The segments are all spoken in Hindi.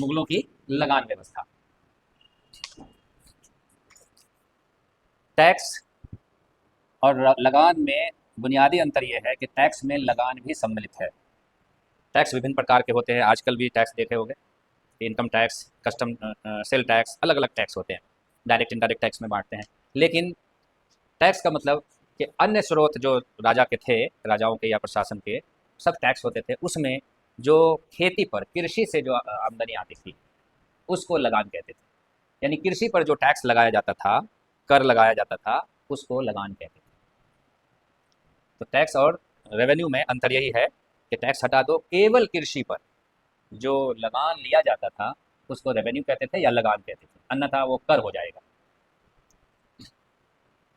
मुगलों की लगान व्यवस्था। टैक्स और लगान में बुनियादी अंतर यह है कि टैक्स में लगान भी सम्मिलित है। टैक्स विभिन्न प्रकार के होते हैं, आजकल भी टैक्स देखे होंगे, income tax, custom, sale tax, अलग अलग टैक्स होते हैं, डायरेक्ट इनडायरेक्ट टैक्स में बांटते हैं। लेकिन टैक्स का मतलब कि अन्य स्रोत जो राजा के थे, राजाओं के या प्रशासन के, सब टैक्स होते थे। उसमें जो खेती पर, कृषि से जो आमदनी आती थी उसको लगान कहते थे। यानी कृषि पर जो टैक्स लगाया जाता था, कर लगाया जाता था, उसको लगान कहते थे। तो टैक्स और रेवेन्यू में अंतर यही है कि टैक्स हटा दो, केवल कृषि पर जो लगान लिया जाता था उसको रेवेन्यू कहते थे या लगान कहते थे, अन्यथा वो कर हो जाएगा।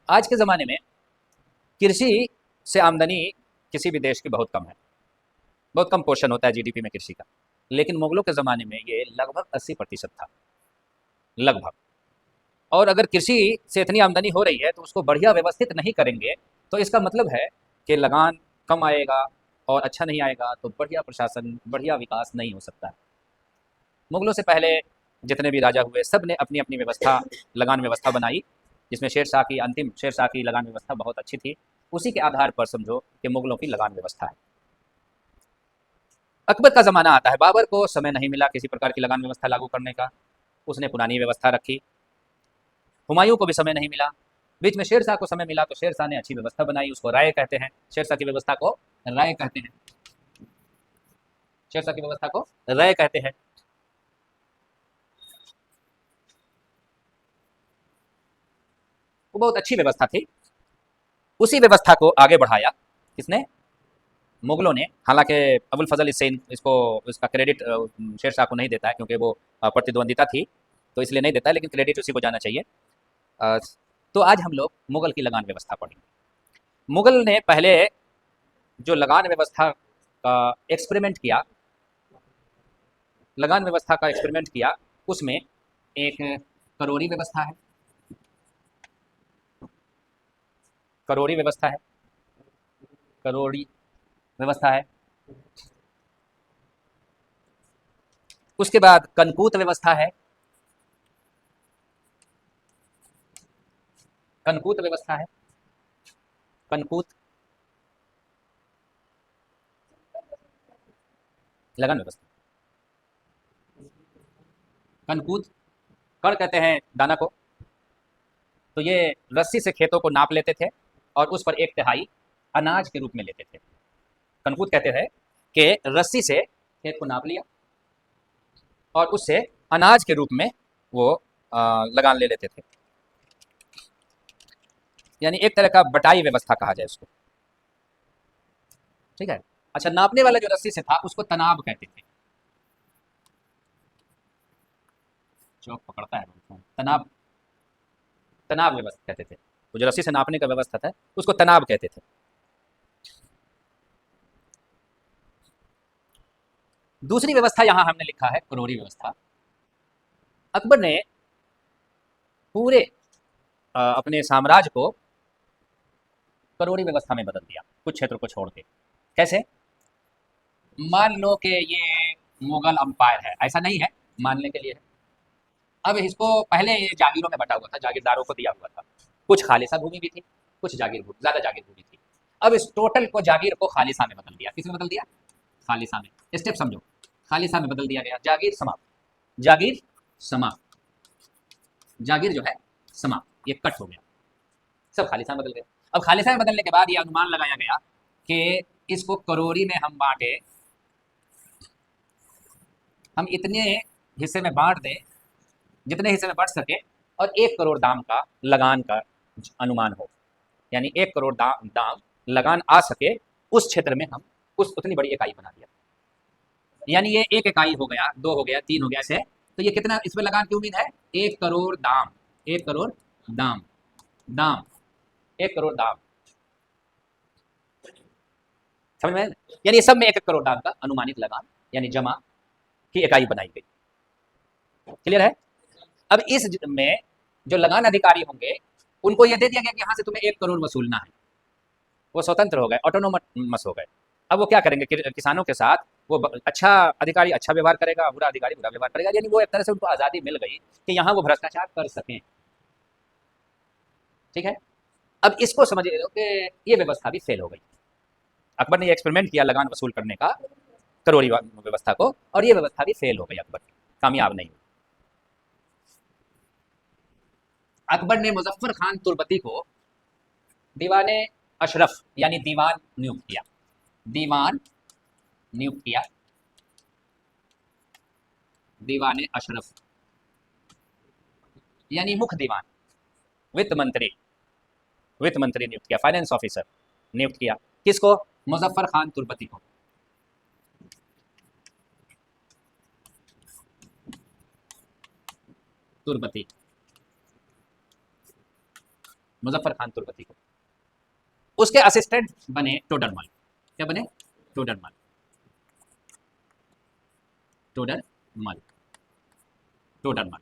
आज के ज़माने में कृषि से आमदनी किसी भी देश की बहुत कम है, बहुत कम पोर्शन होता है जीडीपी में कृषि का। लेकिन मुगलों के ज़माने में ये लगभग 80% था, लगभग। और अगर कृषि से इतनी आमदनी हो रही है तो उसको बढ़िया व्यवस्थित नहीं करेंगे तो इसका मतलब है कि लगान कम आएगा और अच्छा नहीं आएगा, तो बढ़िया प्रशासन, बढ़िया विकास नहीं हो सकता है। मुगलों से पहले जितने भी राजा हुए सब ने अपनी अपनी व्यवस्था, लगान व्यवस्था बनाई, जिसमें शेरशाह की, अंतिम शेरशाह की लगान व्यवस्था बहुत अच्छी थी। उसी के आधार पर समझो कि मुगलों की लगान व्यवस्था है। अकबर का ज़माना आता है, बाबर को समय नहीं मिला किसी प्रकार की लगान व्यवस्था लागू करने का, उसने पुरानी व्यवस्था रखी। हुमायूं को भी समय नहीं मिला, बीच में शेरशाह को समय मिला तो शेरशाह ने अच्छी व्यवस्था बनाई, उसको राय कहते हैं। शेरशाह की व्यवस्था को राय कहते हैं, शेरशाह की व्यवस्था को राय कहते हैं। वो बहुत अच्छी व्यवस्था थी। उसी व्यवस्था को आगे बढ़ाया किसने? मुगलों ने। हालांकि अबुल फजल इससे इसको, इसका क्रेडिट शेरशाह को नहीं देता है, क्योंकि वो प्रतिद्वंदिता थी तो इसलिए नहीं देता है, लेकिन क्रेडिट उसी को जाना चाहिए। अ, तो आज हम लोग मुगल की लगान व्यवस्था पढ़ेंगे। मुगल ने पहले जो लगान व्यवस्था का एक्सपेरिमेंट किया, लगान व्यवस्था का एक्सपेरिमेंट किया, उसमें एक करोड़ी व्यवस्था है, करोड़ी व्यवस्था है, करोड़ी व्यवस्था है। उसके बाद कनकूत व्यवस्था है, कनकूत व्यवस्था है, कनकूत लगान व्यवस्था। कनकूत, कण कहते हैं दाना को। तो ये रस्सी से खेतों को नाप लेते थे और उस पर एक तिहाई अनाज के रूप में लेते थे। कनकूत कहते हैं कि रस्सी से खेत को नाप लिया और उससे अनाज के रूप में वो लगान ले लेते थे। यानी एक तरह का बटाई व्यवस्था कहा जाए उसको, ठीक है। अच्छा, नापने वाला जो रस्सी से था उसको तनाब कहते थे। चौक पकड़ता है तनाब, तनाब व्यवस्था कहते थे। वो जो रस्सी से नापने का व्यवस्था था उसको तनाब कहते थे। दूसरी व्यवस्था यहां हमने लिखा है करोड़ी व्यवस्था। अकबर ने पूरे अपने साम्राज्य को करोड़ी व्यवस्था में बदल दिया, कुछ क्षेत्र को छोड़ के। कैसे? मान लो कि ये मुगल अंपायर है, ऐसा नहीं है, मानने के लिए है। अब इसको पहले ये जागीरों में बटा हुआ था, जागीरदारों को दिया हुआ था। कुछ खालिसा भूमि भी थी, कुछ जागीर भूमि, ज्यादा जागीर भूमि थी। अब इस टोटल को, जागीर को खालिसा में बदल दिया। किसमें बदल दिया? खालिसा में। स्टेप समझो, खालिसा में बदल दिया गया, जागीर समाप्त, जागीर समाप्त, जागीर जो है समाप्त, ये कट हो गया, सब खालिसा में बदल गया। अब खालिसा में बदलने के बाद ये अनुमान लगाया गया कि इसको करोड़ी में हम बांटे, हम इतने हिस्से में बांट दें जितने हिस्से में बढ़ सके, और 1 करोड़ दाम का लगान का अनुमान हो। यानी 1 करोड़ दाम लगान आ सके उस क्षेत्र में, हम उस उतनी बड़ी इकाई बना दिया। यानी ये 1 इकाई हो गया, 2 हो गया, 3 हो गया, ऐसे। तो ये कितना इसमें लगान की उम्मीद है? 1 करोड़ दाम, 1 करोड़ दाम, दाम, 1 करोड़ दाम, समझ में? यानी सब में 1 करोड़ दाम का अनुमानित लगान यानी जमा की इकाई बनाई गई। क्लियर है? अब इस में जो लगान अधिकारी होंगे उनको यह दे दिया गया कि यहां से तुम्हें 1 करोड़ वसूलना है। वो स्वतंत्र हो गए, ऑटोनोमस हो गए। अब वो क्या करेंगे? किसानों के साथ वो अच्छा अधिकारी अच्छा व्यवहार करेगा, बुरा अधिकारी बुरा व्यवहार करेगा, यानी वो एक तरह से उनको आज़ादी मिल गई कि यहाँ वो भ्रष्टाचार कर सकें। ठीक है, अब इसको समझ लो कि ये व्यवस्था भी फेल हो गई। अकबर ने ये एक्सपेरिमेंट किया लगान वसूल करने का, करोड़ी व्यवस्था को, और ये व्यवस्था भी फेल हो गई, अकबर की कामयाब नहीं हुई। अकबर ने मुजफ्फर खान तुर्बती को दीवाने अशरफ यानी दीवान नियुक्त किया। दीवान नियुक्त किया, दीवाने अशरफ यानी मुख्य दीवान, वित्त मंत्री, वित्त मंत्री नियुक्त किया, फाइनेंस ऑफिसर नियुक्त किया। किसको? मुजफ्फर खान तुर्बती को। तुर्बती, मुजफ्फर खान तुर्बती को। उसके असिस्टेंट बने टोडरमल। क्या बने? टोडरमल, टोडरमल, टोडरमल।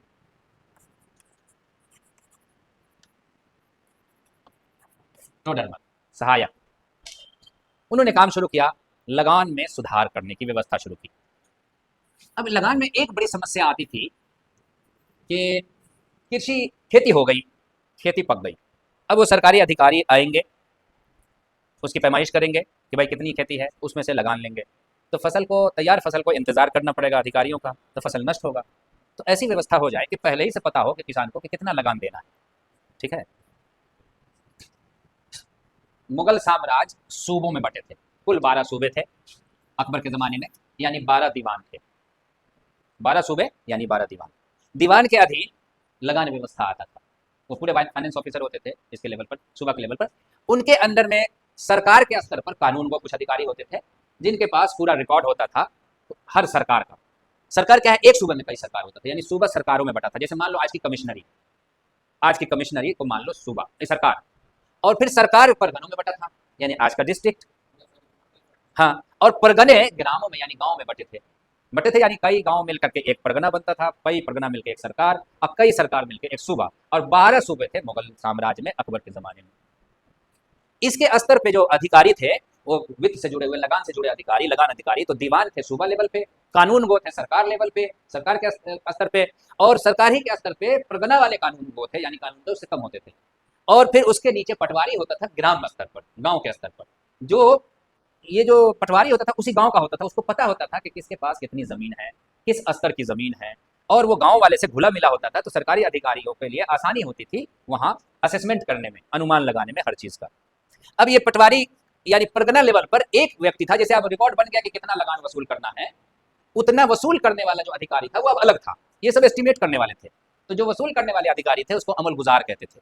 टोडरमल सहायक। उन्होंने काम शुरू किया, लगान में सुधार करने की व्यवस्था शुरू की। अब लगान में एक बड़ी समस्या आती थी कि कृषि खेती हो गई, खेती पक गई। अब वो सरकारी अधिकारी आएंगे, उसकी पैमाइश करेंगे कि भाई कितनी खेती है, उसमें से लगान लेंगे। तो फसल को, तैयार फसल को इंतजार करना पड़ेगा अधिकारियों का, तो फसल नष्ट होगा। तो ऐसी व्यवस्था हो जाए कि पहले ही से पता हो कि किसान को कि कितना लगान देना है। ठीक है, मुगल साम्राज्य सूबों में बटे थे, कुल 12 सूबे थे अकबर के ज़माने में, यानी 12 दीवान थे। 12 सूबे यानी 12 दीवान। दीवान के अधीन लगान व्यवस्था आता था। वो पूरे फाइनेंस ऑफिसर होते थे इसके लेवल पर, सूबा के लेवल पर। उनके अंडर में सरकार के स्तर पर कानून वो कुछ अधिकारी होते थे जिनके पास पूरा रिकॉर्ड होता था हर सरकार का। सरकार क्या है? एक सूबे में कई सरकार होता था, यानी सूबा सरकारों में बटा था। जैसे मान लो आज की कमिश्नरी, आज की कमिश्नरी को मान लो सूबा सरकार, और फिर सरकार परगनों में बटा था, यानी आज का डिस्ट्रिक्ट। हाँ, और परगने ग्रामों में यानी गांव में बटे थे, यानी कई गांव मिलकर के एक परगना बनता था, कई परगना मिलकर एक सरकार, और कई सरकार मिलकर एक सूबा, और 12 सूबे थे मुगल साम्राज्य में अकबर के जमाने में। इसके स्तर पे जो अधिकारी थे वो वित्त से जुड़े हुए, लगान से जुड़े अधिकारी, लगान अधिकारी। तो दीवान थे सूबा लेवल पे, कानून गो थे सरकार लेवल पे, सरकार के स्तर पे, और सरकार ही के स्तर पे परगना वाले कानून गो थे, यानी कानून तो उससे कम होते थे। और फिर उसके नीचे पटवारी होता था ग्राम स्तर पर, गांव के स्तर पर। जो ये जो पटवारी होता था उसी गांव का होता था, उसको पता होता था कि किसके पास कितनी जमीन है, किस स्तर की जमीन है, और वो गांव वाले से घुला मिला होता था। तो सरकारी अधिकारियों के लिए आसानी होती थी वहां असेसमेंट करने में, अनुमान लगाने में हर चीज का। अब ये पटवारी यानी परगना लेवल पर एक व्यक्ति था, जैसे अब रिकॉर्ड बन गया कि कितना लगान वसूल करना है, उतना वसूल करने वाला जो अधिकारी था वो अब अलग था। ये सब एस्टिमेट करने वाले थे। तो जो वसूल करने वाले अधिकारी थे उसको अमल गुजार कहते थे।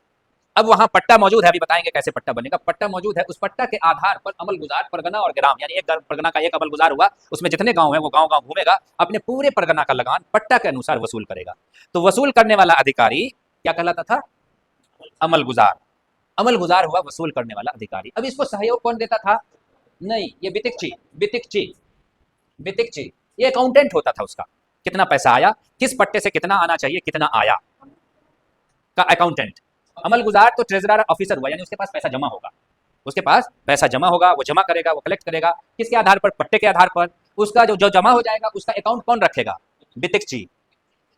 अब वहां पट्टा मौजूद है, अभी बताएंगे कैसे पट्टा बनेगा। पट्टा मौजूद है, उस पट्टा के आधार पर अमल गुजार परगना और ग्राम, यानी एक परगना का एक अमल गुजार हुआ, उसमें जितने गांव है वो गांव गांव घूमेगा, अपने पूरे परगना का लगान पट्टा के अनुसार वसूल करेगा। तो वसूल करने वाला अधिकारी क्या कहलाता था? अमल गुजार। अमल गुजार हुआ वसूल करने वाला अधिकारी। अब इसको सहयोग कौन देता था? नहीं, ये बितिकची, बितिकची, बितिकची, ये अकाउंटेंट होता था। उसका कितना पैसा आया, किस पट्टे से कितना आना चाहिए, कितना आया, का अकाउंटेंट। अमल गुजार तो ट्रेजरर ऑफिसर हुआ, यानी उसके पास पैसा जमा होगा, उसके पास पैसा जमा होगा, वो जमा करेगा, वो कलेक्ट करेगा। किसके आधार पर? पट्टे के आधार पर। उसका जो जो जमा हो जाएगा उसका अकाउंट कौन रखेगा? बितिकची,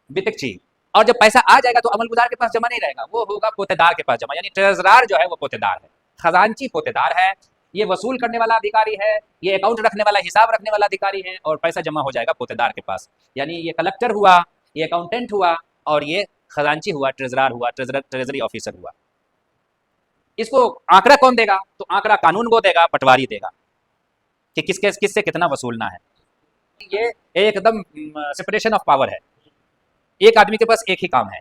बितिकची। और जब पैसा आ जाएगा तो अमल गुजार के पास जमा नहीं रहेगा, वो होगा पोतेदार के पास जमा, यानी ट्रेजरार जो है वो पोतेदार है, खजांची पोतेदार है, ये वसूल करने वाला अधिकारी है, ये अकाउंट रखने वाला, हिसाब रखने वाला अधिकारी है, और पैसा जमा हो जाएगा पोतेदार के पास। यानी ये कलेक्टर हुआ, ये अकाउंटेंट हुआ, और ये खजांची हुआ, ट्रेजरार हुआ, ट्रेजरी ऑफिसर हुआ। इसको आंकड़ा कौन देगा? तो आंकड़ा कानून को देगा, पटवारी देगा कि किसके किससे कितना वसूलना है। ये एकदम सेपरेशन ऑफ पावर है। एक आदमी के पास एक ही काम है,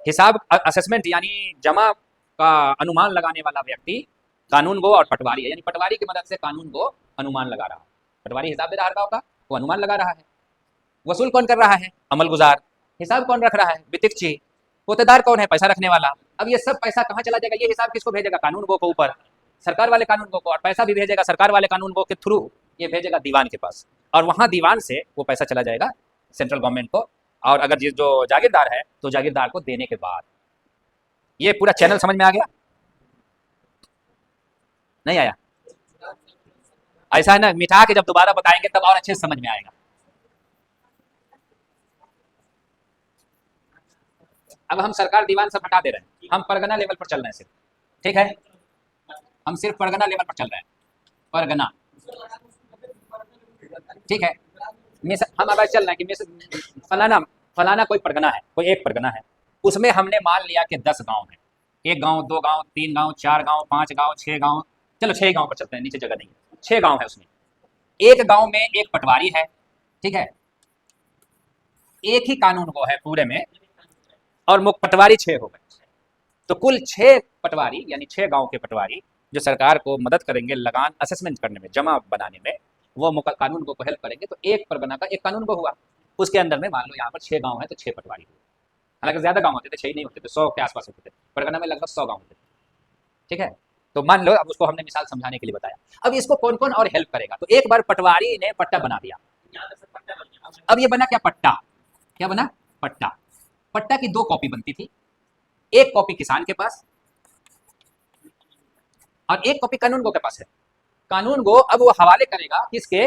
हिसाब असेसमेंट यानी जमा का अनुमान लगाने वाला व्यक्ति कानून गो और पटवारी है, यानी पटवारी की मदद से कानून गो अनुमान लगा रहा है। पटवारी हिसाब दे रहा है गाँव का, वो अनुमान लगा रहा है। वसूल कौन कर रहा है? अमल गुजार। हिसाब कौन रख रहा है? बितिकची। पोतेदार कौन है? पैसा रखने वाला। अब ये सब पैसा कहाँ चला जाएगा? ये हिसाब किसको भेजेगा? कानून गो को ऊपर, सरकार वाले कानून गो को, और पैसा भी भेजेगा सरकार वाले कानून गो के थ्रू, ये भेजेगा दीवान के पास, और वहां दीवान से वो पैसा चला जाएगा सेंट्रल गवर्नमेंट को। और अगर जो जागीरदार है तो जागीरदार को देने के बाद। ये पूरा चैनल समझ में आ गया? नहीं आया? ऐसा है ना, मिटा के जब दोबारा बताएंगे तब और अच्छे से समझ में आएगा। अब हम सरकार दीवान सब हटा दे रहे हैं, हम परगना लेवल पर चल रहे हैं सिर्फ, ठीक है, हम सिर्फ परगना लेवल पर चल रहे हैं, परगना, ठीक है। हम अब चल रहे हैं कि फलाना फलाना कोई परगना है, कोई एक परगना है, उसमें हमने मान लिया कि 10 गांव है, एक गांव, दो गांव, तीन गांव, चार गांव, पांच गांव, छह गांव, चलो 6 गांव पर चलते हैं, नीचे जगह नहीं है, 6 गांव है उसमें, एक गांव में एक पटवारी है, ठीक है, एक ही कानून को है पूरे में, और पटवारी 6 हो गए, तो कुल 6 पटवारी यानी 6 गांव के पटवारी जो सरकार को मदद करेंगे लगान असेसमेंट करने में, जमा बनाने में, वो कानून को हेल्प करेंगे, तो एक परगना का एक कानून को हुआ, उसके अंदर में मान लो यहाँ पर 6 गांव है तो 6 पटवारी हुए, हालांकि ज्यादा गांव होते थे, 6 ही नहीं होते थे, 100 के आसपास होते थे, परगना में लगभग 100 गांव होते थे, ठीक है। तो मान लो, अब उसको हमने मिसाल समझाने के लिए बताया, अब इसको कौन कौन और हेल्प करेगा, तो एक बार पटवारी ने पट्टा बना दिया, अब ये बना क्या, पट्टा, क्या बना, पट्टा, पट्टा की 2 कॉपी बनती थी, एक कॉपी किसान के पास और एक कॉपी कानून गो के पास है, कानून गो अब वो हवाले करेगा किसके,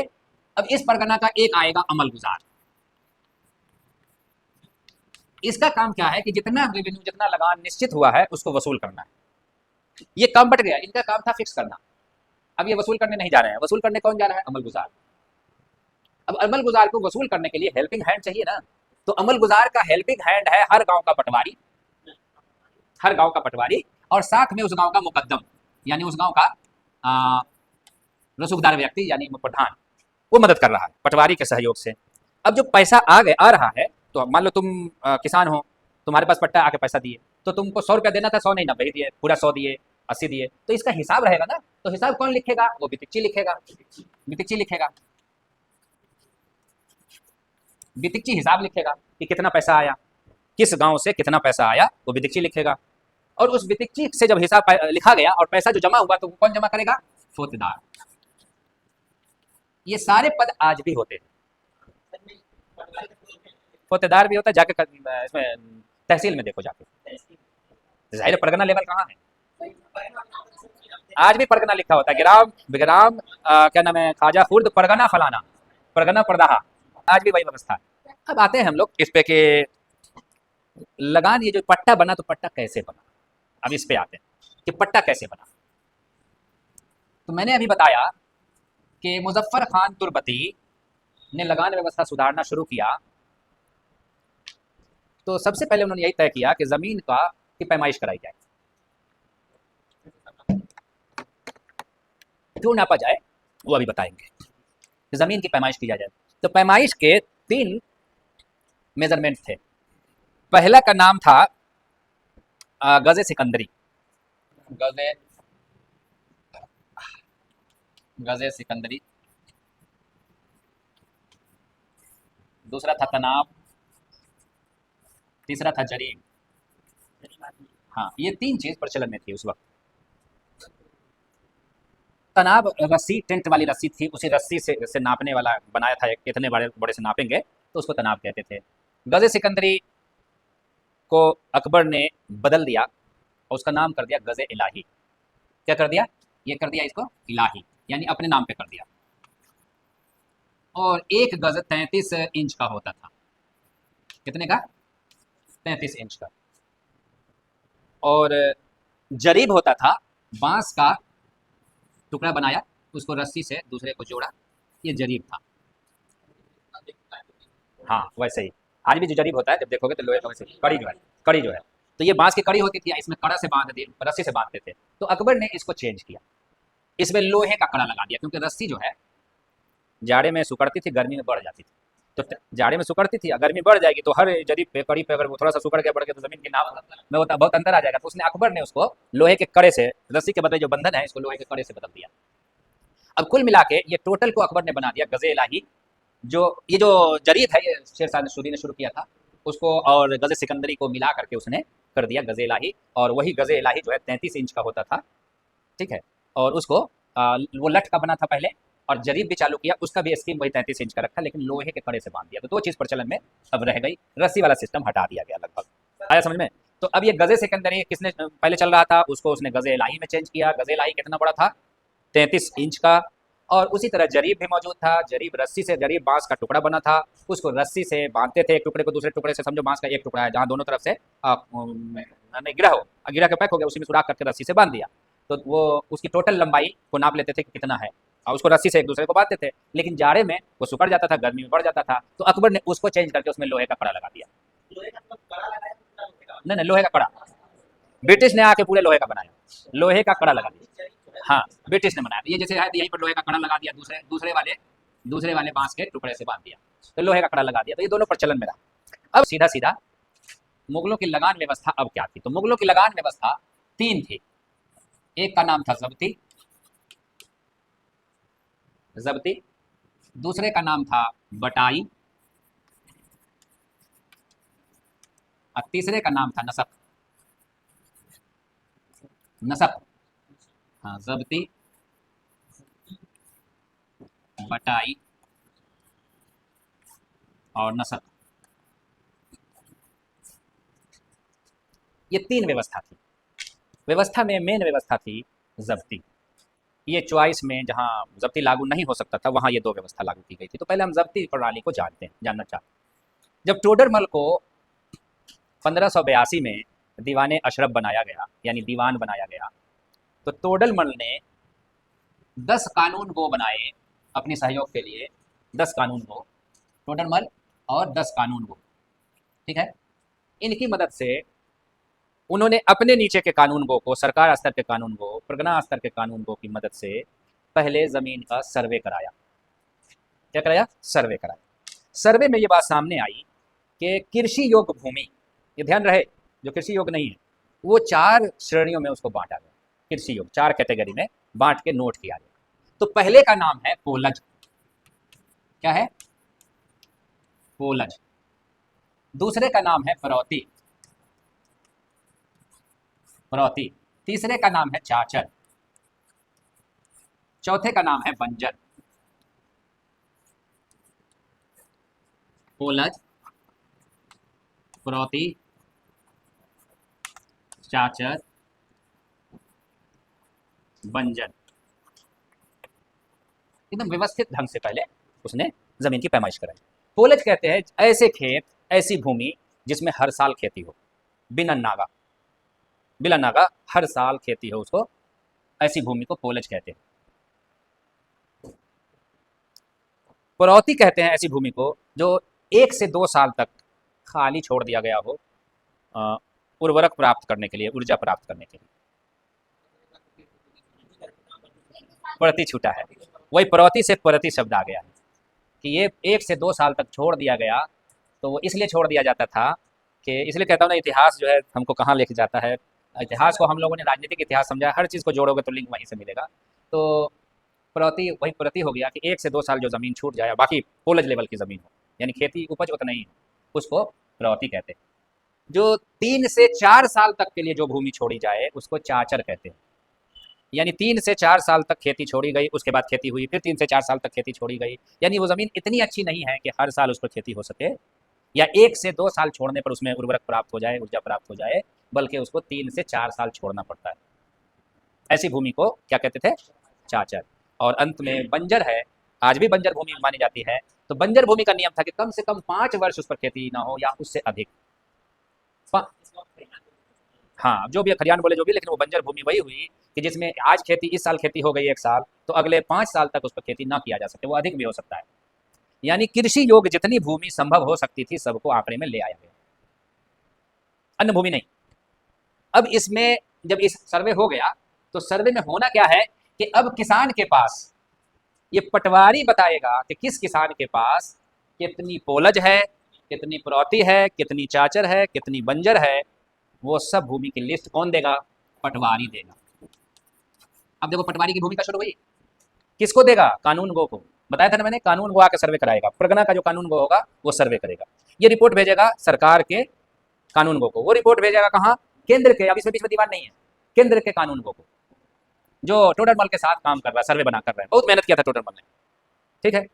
अब इस परगना का एक आएगा अमल गुजार, इसका काम क्या है कि जितना रेवेन्यू, जितना लगान निश्चित हुआ है उसको वसूल करना है, ये काम बट गया, इनका काम था फिक्स करना, अब ये वसूल करने नहीं जा रहे हैं, वसूल करने कौन जा रहा है, अमल गुजार, अब अमल गुजार को वसूल करने के लिए हेल्पिंग हैंड चाहिए ना, तो अमल गुजार का हेल्पिंग हैंड है हर गांव का पटवारी, हर गांव का पटवारी, और साथ में उस गांव का मुकद्दम, यानी उस गांव का रसूखदार व्यक्ति यानी प्रधान, वो मदद कर रहा है पटवारी के सहयोग से। अब जो पैसा आ रहा है, तो मान लो तुम किसान हो, तुम्हारे पास पट्टा आके पैसा दिए, तो तुमको 100 रुपया देना था, 100 नहीं 90 ही दिए, पूरा 100 दिए, 80 दिए, तो इसका हिसाब रहेगा ना, तो हिसाब कौन लिखेगा, वो बितिक्ची लिखेगा, बितिक्ची लिखेगा, बितिक्ची हिसाब लिखेगा कि कितना पैसा आया, किस गांव से कितना पैसा आया, वो बितिक्ची लिखेगा, और उस बितिक्ची से जब हिसाब लिखा गया और पैसा जो जमा हुआ, तो कौन जमा करेगा, फौजदार। ये सारे पद आज भी होते हैं, फौजदार भी होता है, जाके इसमें तहसील में देखो जाके, जाहिर परगना लेवल कहाँ है, आज भी परगना लिखा होता है, ग्राम विग्राम क्या नाम है, खाजा खुर्द परगना फलाना, परगना परदाहा, आज भी वही व्यवस्था है। अब आते हैं हम लोग इस पे के लगान, ये जो पट्टा बना, तो पट्टा कैसे बना, अब इस पे आते हैं कि पट्टा कैसे बना। तो मैंने अभी बताया कि मुजफ्फर खान तुर्बती ने लगान व्यवस्था सुधारना शुरू किया, तो सबसे पहले उन्होंने यही तय किया कि जमीन की पैमाइश कराई जाए, क्यों नापा जाए वो अभी बताएंगे, जमीन की पैमाइश की जाए। तो पैमाइश के 3 मेजरमेंट थे, पहला का नाम था गजे सिकंदरी, गजे गजे सिकंदरी, दूसरा था तनाब, तीसरा था जरीब, हाँ ये 3 चीज प्रचलन में थी उस वक्त। तनाब रस्सी, टेंट वाली रस्सी थी, उसी रस्सी से नापने वाला बनाया था, इतने बड़े बड़े से नापेंगे तो उसको तनाब कहते थे। गजे सिकंदरी को अकबर ने बदल दिया और उसका नाम कर दिया गजे इलाही, क्या कर दिया, ये कर दिया इसको इलाही, यानी अपने नाम पे कर दिया, और एक गज 33 इंच का होता था, कितने का, 33 इंच का, और जरीब होता था, बांस का टुकड़ा बनाया, उसको रस्सी से दूसरे को जोड़ा, ये जरीब था, हाँ वैसे ही आज भी जो जरीब होता है जब देखोगे तो लोहे का वैसे कड़ी जो है, कड़ी जो है, तो ये बांस की कड़ी होती थी, इसमें कड़ा से बांध दी, रस्सी से बांधते थे, तो अकबर ने इसको चेंज किया, इसमें लोहे का कड़ा लगा दिया, क्योंकि रस्सी जो है जाड़े में सुकड़ती थी, गर्मी में बढ़ जाती थी, तो जाड़े में सुकड़ती थी, गर्मी बढ़ जाएगी तो हर जरीब पे, कड़ी पे अगर वो थोड़ा सा सुकड़ गया, बढ़ गया, तो जमीन की नाप में होता बहुत अंतर आ जाएगा, तो उसने अकबर ने उसको लोहे के कड़े से, रस्सी के बदले जो बंधन है इसको लोहे के कड़े से बदल दिया। अब कुल मिला के ये टोटल को अकबर ने बना दिया गजे इलाही, जो ये जो जरीद है ये शेरशाह सूरी ने शुरू किया था उसको, और गजे सिकंदरी को मिला करके उसने कर दिया गजे इलाही, और वही गजे इलाही जो है 33 इंच का होता था, ठीक है, और उसको वो लठ का बना था पहले, और जरीब भी चालू किया, उसका भी स्कीम वही 33 इंच का रखा, लेकिन लोहे के कड़े से बांध दिया, तो 2 चीज प्रचलन में अब रह गई, रस्सी वाला सिस्टम हटा दिया गया लगभग, आया समझ में। तो अब ये गजे सिकंदरी किसने पहले चल रहा था, उसको उसने गजे इलाही में चेंज किया, गजे इलाही कितना बड़ा था, 33 इंच का, और उसी तरह जरीब भी मौजूद था। जरीब रस्सी से, जरीब बांस का टुकड़ा बना था, उसको रस्सी से बांधते थे एक टुकड़े को दूसरे टुकड़े से। समझो बांस का एक टुकड़ा है जहाँ दोनों तरफ से नहीं गिरा हो, गिरा के पैक हो गया, उसी में सुराख करके रस्सी से बांध दिया, तो वो उसकी टोटल लंबाई को नाप लेते थे कि कितना है, और उसको रस्सी से एक दूसरे को बांधते थे। लेकिन जाड़े में वो सुखड़ जाता था, गर्मी में बढ़ जाता था, तो अकबर ने उसको चेंज करके उसमें लोहे का कड़ा लगा दिया। नहीं नहीं, लोहे का कड़ा ब्रिटिश ने आके पूरे लोहे का बनाया, लोहे का कड़ा लगा दिया। हाँ, ब्रिटिश ने बनाया। ये जैसे है यहीं पर लोहे का कड़ा लगा दिया, दूसरे वाले बांस के टुकड़े से बांध दिया, तो लोहे का कड़ा लगा दिया, तो ये दोनों प्रचलन में रहा। अब सीधा सीधा मुगलों की लगान व्यवस्था अब क्या थी? तो मुगलों की लगान व्यवस्था तीन थी। एक का नाम था जब्ती, जब्ती, दूसरे का नाम था बटाई, और तीसरे का नाम था नसक। नसक, हाँ, जब्ती, बटाई और नसक, ये तीन व्यवस्था थी। व्यवस्था में मेन व्यवस्था थी जब्ती। ये चॉइस में जहाँ जब्ती लागू नहीं हो सकता था वहाँ ये दो व्यवस्था लागू की गई थी। तो पहले हम जब्ती प्रणाली को जानना चाहते हैं। जब टोडरमल को 1582 में दीवाने अशरफ बनाया गया, यानी दीवान बनाया गया, तो टोडरमल ने 10 कानून गो बनाए अपने सहयोग के लिए। 10 कानून गो, टोडरमल और 10 कानून गो, ठीक है। इनकी मदद से उन्होंने अपने नीचे के कानून गो को, सरकार स्तर के कानून गो, परगना स्तर के कानून गो की मदद से पहले जमीन का सर्वे कराया। क्या कराया? सर्वे कराया। सर्वे में ये बात सामने आई कि कृषि योग्य भूमि, ये ध्यान रहे, जो कृषि योग्य नहीं है वो 4 श्रेणियों में उसको बांटा गया। कृषि योग्य 4 कैटेगरी में बांट के नोट किया गया। तो पहले का नाम है पोलज। क्या है? पोलज। दूसरे का नाम है परौती, परौती। तीसरे का नाम है चाचर। चौथे का नाम है बंजर। पोलज, परौती, चाचर, बंजर। एकदम व्यवस्थित ढंग से पहले उसने जमीन की पैमाइश कराई। पोलज कहते हैं ऐसे खेत, ऐसी भूमि जिसमें हर साल खेती हो, बिना नागा, बिना नागा हर साल खेती हो, उसको ऐसी भूमि को पोलज कहते हैं। परौती कहते हैं ऐसी भूमि को जो 1 से 2 साल तक खाली छोड़ दिया गया हो, उर्वरक प्राप्त करने के लिए, ऊर्जा प्राप्त करने के लिए। परती छूटा है, वही परौती से परती शब्द आ गया है कि ये 1 से 2 साल तक छोड़ दिया गया। तो वो इसलिए छोड़ दिया जाता था कि, इसलिए कहता हूँ ना, इतिहास जो है हमको कहाँ लेके जाता है। इतिहास को हम लोगों ने राजनीतिक इतिहास समझा, हर चीज़ को जोड़ोगे तो लिंक वहीं से मिलेगा। तो परौती वही परती हो गया कि 1 से 2 साल जो ज़मीन छूट जाए, बाकी पोलज लेवल की ज़मीन हो, यानी खेती उपज उतना ही हो, उसको परौती कहते हैं। जो 3 से 4 साल तक के लिए जो भूमि छोड़ी जाए उसको चाचर कहते हैं। यानी 3 से 4 साल तक खेती छोड़ी गई, उसके बाद खेती हुई, फिर 3 से 4 साल तक खेती छोड़ी गई, यानी वो ज़मीन इतनी अच्छी नहीं है कि हर साल उसको खेती हो सके, या 1 से 2 साल छोड़ने पर उसमें उर्वरक प्राप्त हो जाए, ऊर्जा प्राप्त हो जाए, बल्कि उसको 3 से 4 साल छोड़ना पड़ता है। ऐसी भूमि को क्या कहते थे? चाचर। और अंत में बंजर है, आज भी बंजर भूमि मानी जाती है। तो बंजर भूमि का नियम था कि कम से कम 5 वर्ष उस पर खेती ना हो, या उससे अधिक। हाँ, जो भी खरियान बोले जो भी, लेकिन वो बंजर भूमि वही हुई कि जिसमें आज खेती, इस साल खेती हो गई 1 साल, तो अगले 5 साल तक उस पर खेती ना किया जा सके, वो अधिक भी हो सकता है। यानी कृषि योग्य जितनी भूमि संभव हो सकती थी सबको आंकड़े में ले आया गया, अन्य भूमि नहीं। अब इसमें जब इस सर्वे हो गया, तो सर्वे में होना क्या है कि अब किसान के पास, ये पटवारी बताएगा कि किस किसान के पास कितनी पोलज है, कितनी परौती है, कितनी चाचर है, कितनी बंजर है। वो सब भूमि की लिस्ट कौन देगा? पटवारी देगा। अब देखो पटवारी की भूमिका शुरू हुई, किसको देगा? कानून गो को। बताया था ना मैंने, कानून गो आकर सर्वे कराएगा, परगना का जो कानून गो होगा वो सर्वे करेगा, ये रिपोर्ट भेजेगा सरकार के कानून गो को, वो रिपोर्ट भेजेगा कहाँ? केंद्र के, अब इसमें बीच में दीवान नहीं है, केंद्र के कानून गो को, जो टोडरमल के साथ काम कर रहा है, सर्वे बना कर रहा है, बहुत मेहनत किया था टोडरमल ने, ठीक है।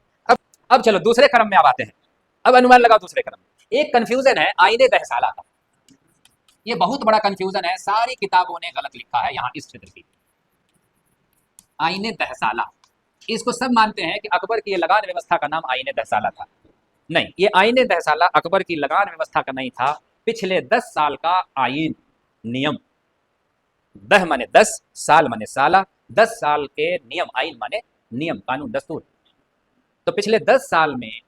अब चलो दूसरे क्रम में अब आते हैं। अब अनुमान लगाओ दूसरे क्रम में। एक कंफ्यूजन है आईने दहसाला का, ये बहुत बड़ा कंफ्यूजन है, सारी किताबों ने गलत लिखा है यहाँ इस क्षेत्र की। आईने दहसाला, इसको सब मानते हैं कि अकबर की ये लगान व्यवस्था का नाम आईने दहसाला था। नहीं, ये आईने दहसाला अकबर की लगान व्यवस्था का नहीं था, पिछले 10 साल का आईन, नियम। दह माने 10, साल माने साला, 10 साल के नियम, आईन माने नियम, कानून, दस्तूर। तो पिछले 10 साल में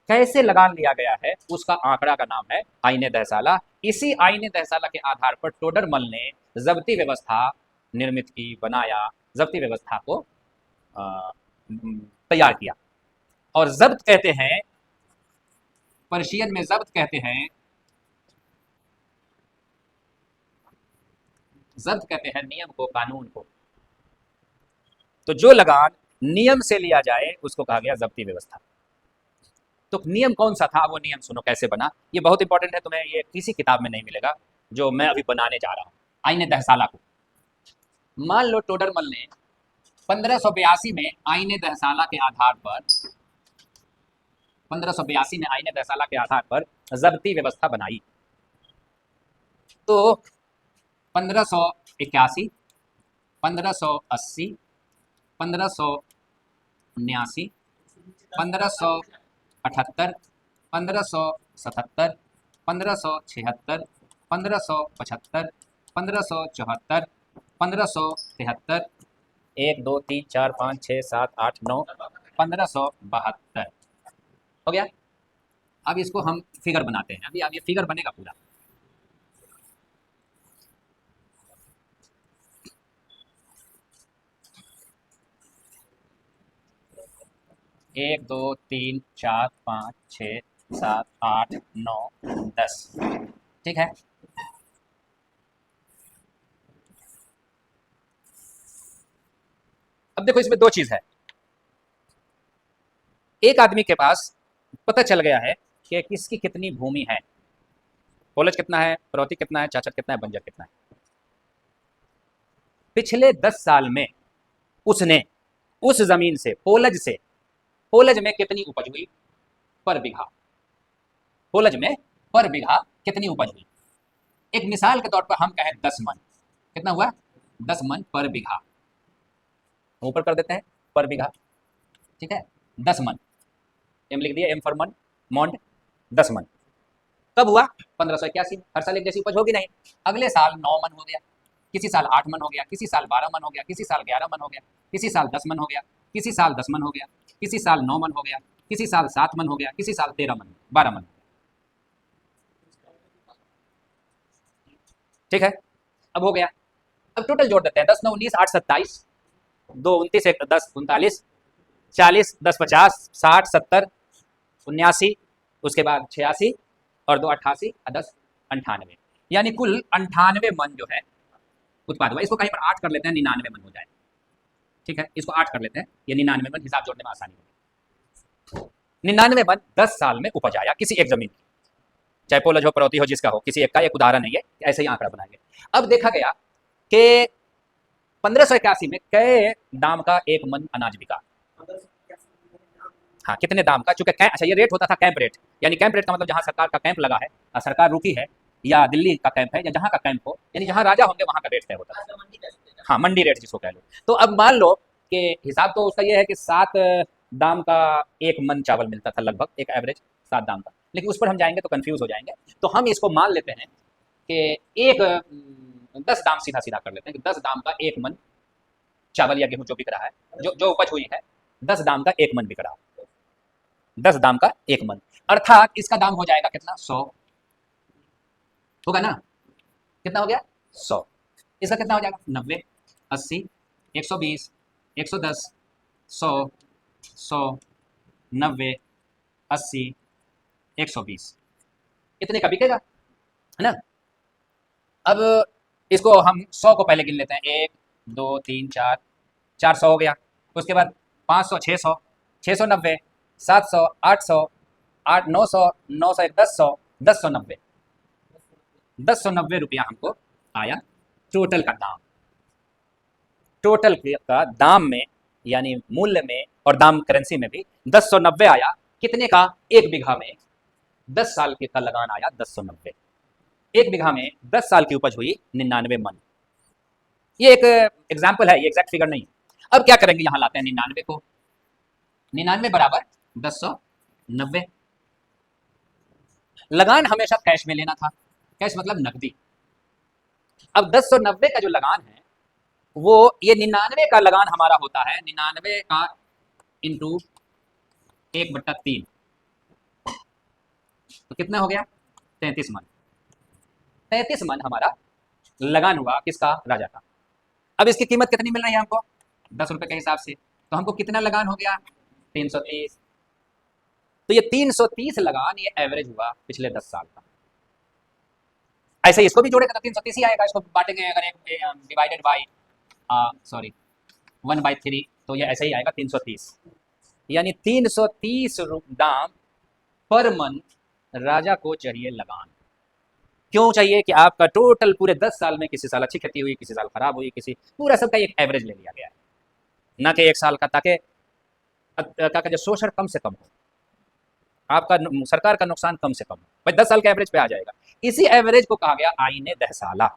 कैसे लगान लिया गया है उसका आंकड़ा का नाम है आईने दहसाला। इसी आईने दहसाला के आधार पर टोडरमल ने जब्ती व्यवस्था निर्मित की, बनाया, जब्ती व्यवस्था को तैयार किया। और जब्त कहते हैं, पर्शियन में जब्त कहते हैं, जब्त कहते हैं नियम को, कानून को। तो जो लगान नियम से लिया जाए उसको कहा गया जब्ती व्यवस्था। तो नियम कौन सा था, वो नियम सुनो कैसे बना। ये बहुत इंपॉर्टेंट है, तुम्हें ये किसी किताब में नहीं मिलेगा जो मैं अभी बनाने जा रहा हूं। आईने दहसाला को मान लो टोडरमल ने 1582 में आईने दहसाला के आधार पर, 1582 में आईने दहसाला के आधार पर जब्ती व्यवस्था बनाई। तो 1581, 1580, 1579, 1578, 1577, 1576, 1575, 1574, 1573, 1 2 3 4 5 6 7 8 9, 1572 हो गया। अब इसको हम फिगर बनाते हैं, अभी अब ये फिगर बनेगा पूरा। एक 2 3 4 5 6 7 8 9 10, ठीक है। अब देखो इसमें दो चीज है। एक आदमी के पास पता चल गया है कि किसकी कितनी भूमि है, पोलज कितना है, पड़ौती कितना है, चाचर कितना है, बंजर कितना है। पिछले 10 साल में उसने उस जमीन से, पोलज में कितनी उपज हुई पर बीघा, पोलज में पर बीघा कितनी उपज हुई। एक मिसाल के तौर पर हम कहें 10 मन, कितना हुआ, 10 मन पर बीघा, ऊपर कर देते हैं पर बीघा, ठीक है। 10 मन, एम लिख दिया, एम फॉर मन, मॉन्ड 10 मन। कब हुआ, 1581 में। हर साल एक जैसी उपज होगी नहीं। अगले साल 9 मन हो गया, किसी साल 8 मन हो गया, किसी साल 12 मन हो गया, किसी साल 11 मन हो गया, किसी साल 10 मन हो गया, किसी साल 10 मन हो गया, किसी साल 9 मन हो गया, किसी साल 7 मन हो गया, किसी साल 13 मन, 12 मन, ठीक है। अब हो गया, अब टोटल जोड़ देते हैं, 10 9 19 8 27, 2 29 1 10 39, 40 10 50 60 70 79, उसके बाद 86 और 2 88 10 98, यानी कुल 98 मन जो है उत्पाद हुआ। इसको कहीं पर 8 कर लेते हैं, 99 मन हो जाए, ठीक है। इसको 8 कर लेते हैं, ये 99 मन, हिसाब जोड़ने में आसानी होगी। 99 मन 10 साल में उपज आया किसी एक जमीन की, चाहे पोलज हो, पड़ौती हो, जिसका हो, किसी एक का, एक उदाहरण है ये, ऐसे ही आंकड़ा बनाएंगे। अब देखा गया कि 1581 में कै दाम का एक मन अनाज बिका, हाँ कितने दाम का, चूंकि अच्छा ये रेट होता था कैंप रेट, यानी कैंप रेट का मतलब जहां सरकार का कैंप लगा है, सरकार रुकी है, या दिल्ली का कैंप है, या जहां का कैंप हो, यानी जहां राजा होंगे वहां का रेट तय होता है, हाँ मंडी रेट जिसको कह लो। तो अब मान लो कि हिसाब तो उसका ये है कि 7 दाम का एक मन चावल मिलता था लगभग, एक एवरेज 7 दाम का, लेकिन उस पर हम जाएंगे तो कंफ्यूज हो जाएंगे। तो हम इसको मान लेते हैं कि एक 10 दाम सीधा सीधा कर लेते हैं कि 10 दाम का एक मन चावल या गेहूं जो बिक रहा है, जो उपज हुई है, 10 दाम का एक मन बिक रहा है, 10 दाम का एक मन, अर्थात इसका दाम हो जाएगा कितना, 100 होगा ना, कितना हो गया 100। इसका कितना हो जाएगा 90 80 120 110 100 100 90 80 120, इतने का बिकेगा, है ना। अब इसको हम 100 को पहले गिन लेते हैं, 1 2 3 4, 400 हो गया, उसके बाद 500 600 690 700 800 8 900 901 1000 1090 1090 रुपया हमको आया टोटल का दाम, टोटल का दाम में यानी मूल्य में और दाम करेंसी में भी 1090 आया, कितने का, एक बीघा में 10 साल का लगान आया 1090, एक बीघा में 10 साल की उपज हुई 99 मन। ये एक एग्जाम्पल है, ये एग्जैक्ट फिगर नहीं। अब क्या करेंगे, यहां लाते हैं 99 को, 99 बराबर 1090। लगान हमेशा कैश में लेना था, कैश मतलब नकदी। अब 1090 का जो लगान है वो ये 99 का लगान हमारा होता है, 99 का इंटू 1/3, तो कितना हो गया 33 मन। 33 मन हमारा लगान हुआ किसका, राजा का। अब इसकी कीमत कितनी मिल रही है हमको, 10 रुपए के हिसाब से, तो हमको कितना लगान हो गया 330। तो ये 330 लगान ये एवरेज हुआ पिछले 10 साल का। ऐसे ही इसको भी जोड़ेगा तो 330 ही आएगा। इसको बांटेंगे अगर एक डिवाइडेड बाई सॉरी 1/3, तो ये ऐसे ही आएगा 330, यानी 330 दाम पर मंथ राजा को चाहिए लगान। क्यों चाहिए कि आपका टोटल पूरे 10 साल में किसी साल अच्छी खेती हुई, किसी साल खराब हुई, किसी पूरा सबका एक एवरेज ले लिया गया है, ना कि एक साल का, ताकि जो शोषण कम से कम हो, आपका सरकार का नुकसान कम से कम हो। भाई 10 साल के एवरेज पे आ जाएगा। इसी एवरेज को कहा गया आईने दहसाला।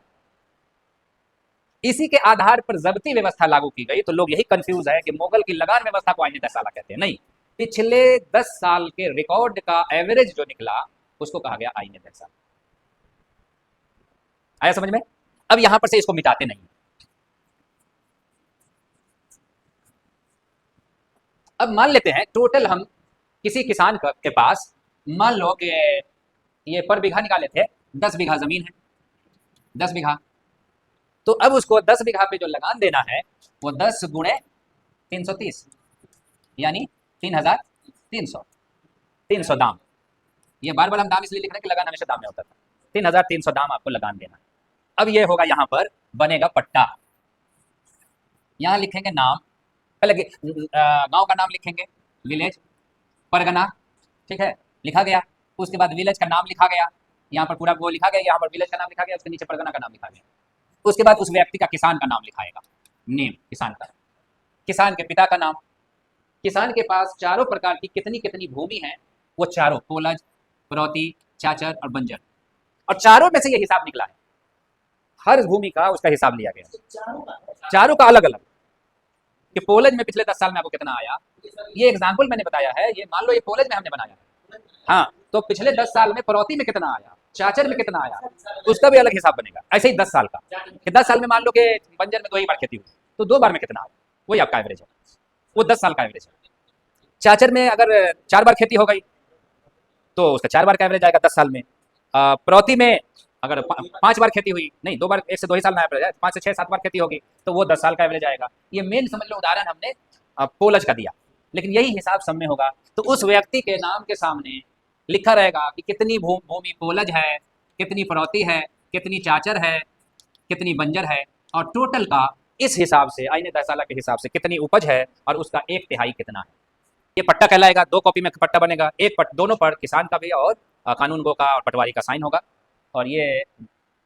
इसी के आधार पर जब्ती व्यवस्था लागू की गई। तो लोग यही कंफ्यूज है कि मुगल की लगान व्यवस्था को आईने दहसाला कहते हैं। नहीं, पिछले 10 साल के रिकॉर्ड का एवरेज जो निकला उसको कहा गया आईने दहसाला। आया समझ में? अब यहां पर से इसको मिटाते नहीं। अब मान लेते हैं टोटल हम किसी किसान के पास, मान लो कि ये पर बीघा निकाले थे 10 बीघा जमीन है, 10 बीघा। तो अब उसको 10 बीघा पे जो लगान देना है वो 10 गुणे 330, यानी 3300, 300 दाम। ये बार बार हम दाम इसलिए लिख रहे हैं कि लगान हमेशा दाम में होता था। 3300 दाम आपको लगान देना है। अब ये होगा, यहां पर बनेगा पट्टा। यहां लिखेंगे नाम, पहले गांव का नाम लिखेंगे, विलेज, परगना, ठीक है, लिखा गया। उसके बाद विलेज का नाम लिखा गया, यहाँ पर पूरा वो लिखा गया, यहाँ पर विलेज का नाम लिखा गया, उसके नीचे परगना का नाम लिखा गया। उसके बाद उस व्यक्ति का, किसान का नाम लिखाएगा, नेम किसान का, किसान के पिता का नाम। किसान के पास चारों प्रकार की कितनी कितनी भूमि है, वो चारों, पोलज, परौती, चाचर और बंजर, और चारों में से ये हिसाब निकला है। हर भूमि का उसका हिसाब लिया गया, चारों का अलग अलग, कि पोलज में पिछले 10 साल में आपको कितना आया। ये एग्जाम्पल मैंने बताया है, ये मान लो ये पोलज में हमने बनाया है, हाँ, तो पिछले 10 साल में परौती में कितना आया, चाचर में कितना आया, उसका भी अलग हिसाब बनेगा। ऐसे ही 10 साल का, कि 10 साल में मान लो कि बंजर में 2 ही बार खेती हुई, तो 2 बार में कितना आया, वही आपका एवरेज है, वो 10 साल का एवरेज है। चाचर में अगर 4 बार खेती हो गई तो उसका 4 बार का एवरेज आएगा 10 साल में। परौती में अगर 5 बार खेती हुई, नहीं 2 बार, 1 से 2 ही साल में एवरेज है, 5 से 6 7 बार खेती होगी तो वो 10 साल का एवरेज आएगा। ये मेन समझ लो उदाहरण हमने पोलज का दिया, लेकिन यही हिसाब सब में होगा। तो उस व्यक्ति के नाम के सामने लिखा रहेगा कि कितनी भूमि पोलज है, कितनी परौती है, कितनी चाचर है, कितनी बंजर है, और टोटल का इस हिसाब से, आईने दहसाला के हिसाब से कितनी उपज है, और उसका 1/3 कितना है। ये पट्टा कहलाएगा। 2 कॉपी में पट्टा बनेगा, एक दोनों पर, किसान का भी और कानून गो का और पटवारी का साइन होगा, और ये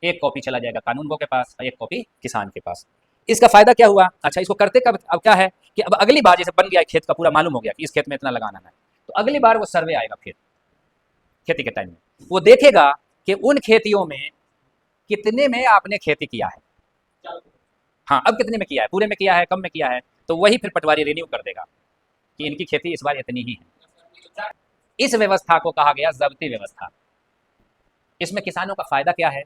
एक कॉपी चला जाएगा कानून गो के पास और एक कॉपी किसान के पास। इसका फायदा क्या हुआ? अच्छा, इसको करते कब, अब क्या है कि अब अगली बार जैसे बन गया खेत का, पूरा मालूम हो गया कि इस खेत में इतना लगाना है, तो अगली बार वो सर्वे आएगा, फिर खेती के टाइम में वो देखेगा कि उन खेतियों में कितने में आपने खेती किया है, हाँ, अब कितने में किया है, पूरे में किया है, कम में किया है, तो वही फिर पटवारी रिन्यू कर देगा कि इनकी खेती इस बार इतनी ही है। इस व्यवस्था को कहा गया जब्ती व्यवस्था। इसमें किसानों का फायदा क्या है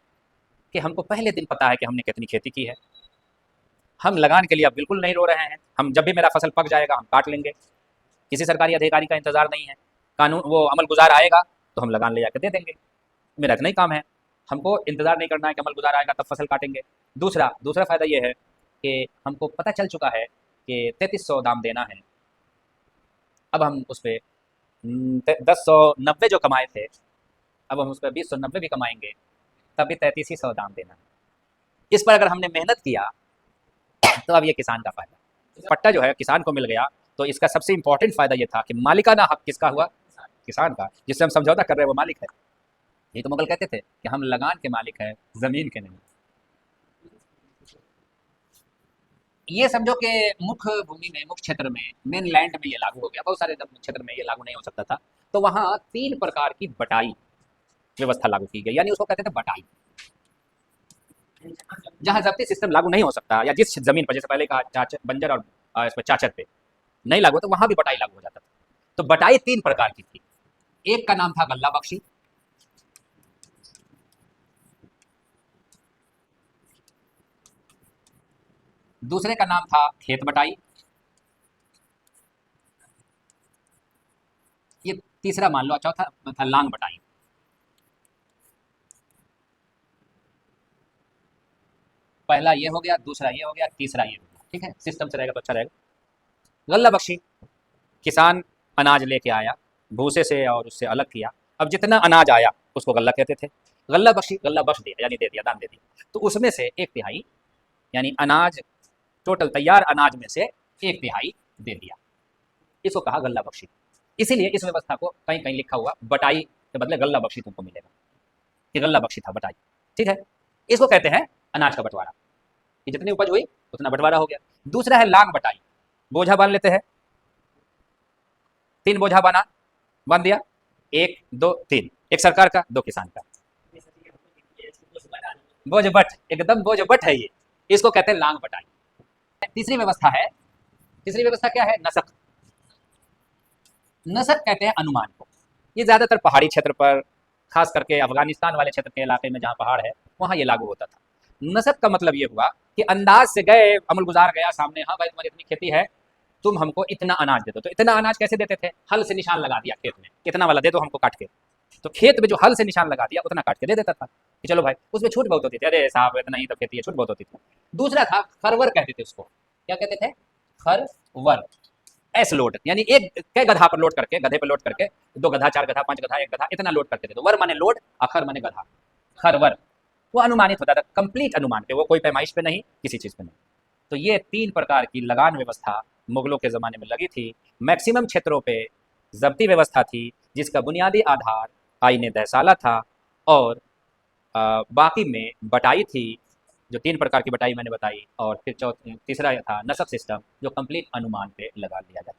कि हमको पहले दिन पता है कि हमने कितनी खेती की है। हम लगान के लिए अब बिल्कुल नहीं रो रहे हैं। हम जब भी मेरा फसल पक जाएगा हम काट लेंगे, किसी सरकारी अधिकारी का इंतजार नहीं है। कानून वो अमल गुजार आएगा तो हम लगान ले जाकर दे देंगे, मेरा इतना ही काम है। हमको इंतजार नहीं करना है कि अमल गुजार आएगा तब फसल काटेंगे। दूसरा फायदा ये है कि हमको पता चल चुका है कि 3300 दाम देना है। अब हम उस पर 1090 जो कमाए थे, अब हम उस पर 2090 भी कमाएंगे, तब भी 3300 दाम देना है। इस पर अगर हमने मेहनत किया तो अब ये किसान का फायदा। पट्टा जो है किसान को मिल गया, तो इसका सबसे इंपॉर्टेंट फायदा ये था कि मालिकाना हक किसका हुआ? किसान का, जिससे हम समझौता कर रहे हैं वो मालिक है। ये तो मुगल कहते थे कि हम लगान के मालिक हैं, जमीन के नहीं। ये समझो कि मुख्य भूमि में, मुख्य क्षेत्र में, मेन लैंड में ये लागू हो गया। बहुत सारे क्षेत्र में ये लागू नहीं हो सकता था, तो वहां 3 प्रकार की बटाई व्यवस्था लागू की गई, यानी उसको कहते थे बटाई। जहां जब्ती सिस्टम लागू नहीं हो सकता, या जिस जमीन पर, जैसे पहले कहा चाचर, बंजर और इस पर चाचर पे, नहीं लागू तो वहां भी बटाई लागू हो जाता था। तो बटाई 3 प्रकार की थी। एक का नाम था गल्ला बख्शी, दूसरे का नाम था खेत बटाई, ये तीसरा मान लो, चौथा था लांग बटाई। पहला ये हो गया, दूसरा ये हो गया, तीसरा ये हो गया। ठीक है, सिस्टम से रहेगा तो अच्छा रहेगा। गल्ला बख्शी, किसान अनाज लेके आया, भूसे से और उससे अलग किया। अब जितना अनाज आया उसको गल्ला कहते थे। गल्ला बख्शी, गल्ला बख्श दिया यानी दे दिया, दान दे दिया। तो उसमें से एक तिहाई, यानी अनाज, टोटल तैयार अनाज में से एक तिहाई दे दिया, इसको कहा गल्ला बख्शी। इसीलिए इस व्यवस्था को कहीं कहीं लिखा हुआ बटाई के बदले गल्ला बख्शी तुमको मिलेगा, कि गल्ला बख्शी था बटाई। ठीक है, इसको कहते हैं अनाज का बंटवारा, कि जितनी उपज हुई उतना बंटवारा हो गया। दूसरा है लांग बटाई, बोझा बांध लेते हैं, 3 बोझा बांध दिया, 1 2 3, एक सरकार का, 2 किसान का। बोझ बट, एकदम बोझ बट है ये, इसको कहते हैं लांग बटाई। तीसरी व्यवस्था है, तीसरी व्यवस्था क्या है? नसक। नसक कहते हैं अनुमान को। ये ज्यादातर पहाड़ी क्षेत्र पर, खास करके अफगानिस्तान वाले क्षेत्र के इलाके में जहाँ पहाड़ है वहां ये लागू होता था। नसक का मतलब ये हुआ कि अंदाज से गए, अमल गुजार गया सामने, हाँ भाई तुम्हारी इतनी खेती है, तुम हमको इतना अनाज दे दो। तो इतना अनाज कैसे देते थे? हल से निशान लगा दिया खेत में, कितना वाला दे दो हमको काट के। तो खेत में जो हल से निशान लगा दिया उतना काट के दे देता था कि चलो भाई। उसमें छूट बहुत होती थी, अरे साहब इतना ही तो खेती है, छूट बहुत होती थी। दूसरा था खरवर, कहते थे उसको। क्या कहते थे? खरवर। एस लोड, यानी एक कई गधा पर लोड करके, गधे पर लोड करके, 2 गधा, 4 गधा, 5 गधा, 1 गधा, इतना लोड करके दे दो। वर माने लोड, अखर माने गधा, खरवर। वो अनुमानित होता था, कंप्लीट अनुमान पे, वो कोई पैमाइश पे नहीं, किसी चीज पे नहीं। तो ये 3 प्रकार की लगान व्यवस्था मुगलों के ज़माने में लगी थी। मैक्सिमम क्षेत्रों पे ज़ब्ती व्यवस्था थी, जिसका बुनियादी आधार आईने दहसाला था, और बाकी में बटाई थी, जो 3 प्रकार की बटाई मैंने बताई, और फिर तीसरा था नसक सिस्टम, जो कंप्लीट अनुमान पे लगा लिया जाता।